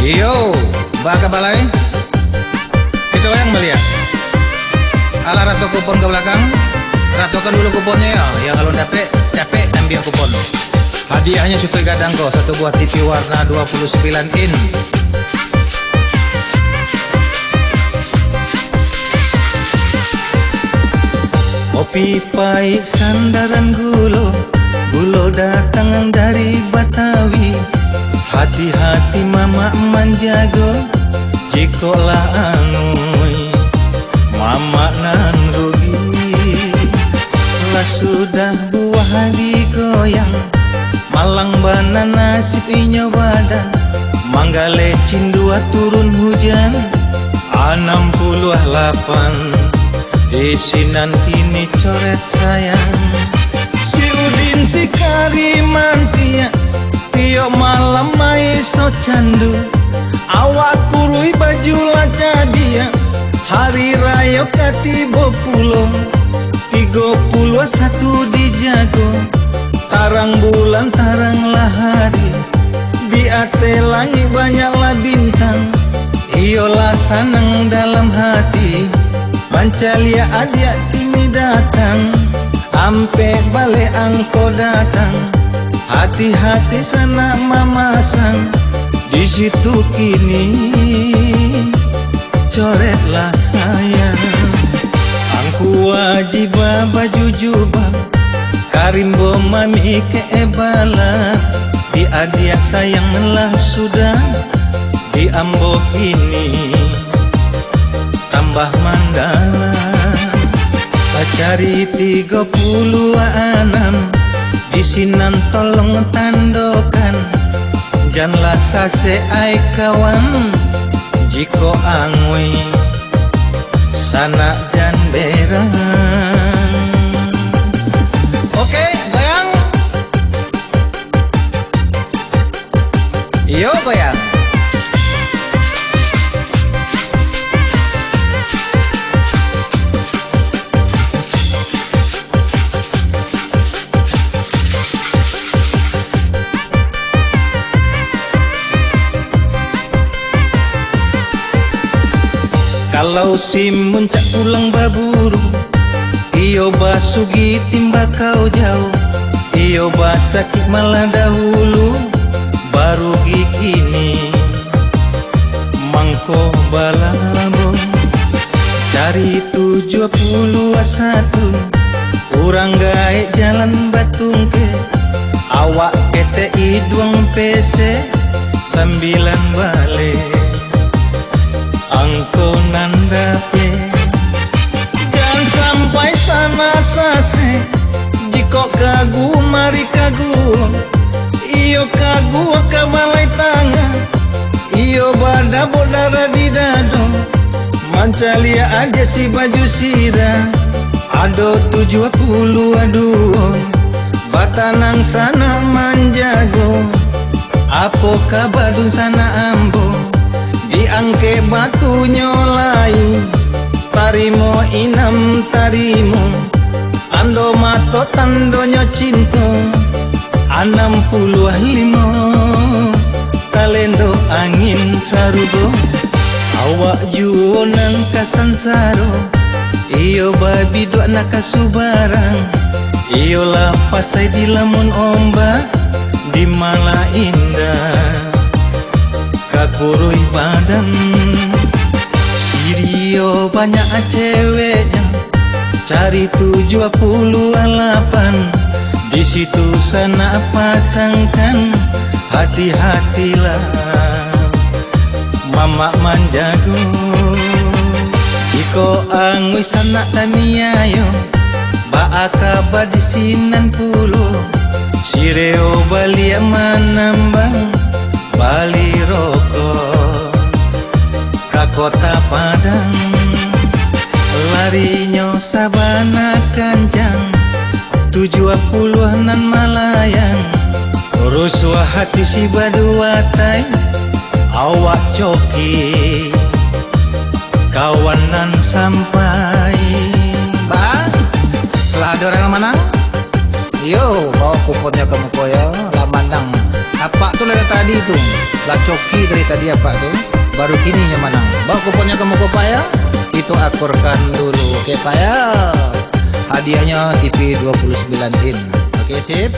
Iyo, baka balai. Itu yang melihat. Ala ratu kupon ke belakang. Ratukan dulu kuponnya ya. Yang kalau dapet, capek ambil kupon. Hadiahnya cukup gadang kok. Satu buah TV warna 29 in. Kopi pahit sandaran gulo, gulo datang dari Batawi. Hati-hati mama manjago, jikolah angui mama nan rugi. Lah sudah buah digoyang, malang bana nasib inyo badan. Manggale cindua turun hujan, 68 desinan kini coret sayang. Si Udin si Karimantia, Tio malam mai so candu. Awak kurui baju laca dia, hari raya katibo pulo 31 di jago. Tarang bulan taranglah hari, di ate langit banyaklah bintang. Iyolah senang dalam hati, Pancalia adia kini datang, ampe balik angko datang. Hati-hati sana mamasang, di situ kini coretlah sayang. Angku wajib baju jubah, karimbo mami keebala. Di adia sayang melah sudah, di ambo kini tambah mandala. Pacari 36 di sinan tolong tandokan. Janlah sase ai kawan, jiko angui sana jan berang. Oke, bayang. Yo bayang. Kalau si muncak pulang baburu, iyo basugi timba kau jauh. Iyo basakit malah dahulu, baru gikini mangko balabo. Cari 71, kurang gaek jalan Batungke. Awak PTI duang PC 9 balik. Angko nandape, jangan sampai sana sase. Jiko kagu mari kagu, iyo kagu kabalai tangan. Iyo bada bodara di dado, mancalia aja si baju sirah. Ado 72, batanang sana manjago. Apo kabar dun sana ambo, diangke batu nyolai. Tarimo inam tarimo, ando mato tandonyo cinto. 65, talendo angin sarugo. Awak juonan kasansaro, iyo babi dua nakasubarang. Iyo lapasai di lamun ombak, di Mala Indah kakurui badan. Irio banyak ceweknya, cari 78. Di situ sana pasangkan, hati-hatilah mama manjago. Iko angui sana taniayo, baaka badisinan pulo. Sireo balia manambang, Bali rokok ka kota Padang. Larinyo sabana kanjang, 70-an malayang. Ruswa hati si baduatai, awak coki kawanan sampai. Ba, lah ada orang mana? Yo, bawa kuponnya ke mukoyo, lah mandang. Apa tuh lewat tadi tuh, lah coki dari tadi apa tuh, baru kini yang menang. Bawa kuponnya kamu ke Pak ya, itu akurkan dulu, oke Pak ya. Hadiahnya TV 29 in, oke sip.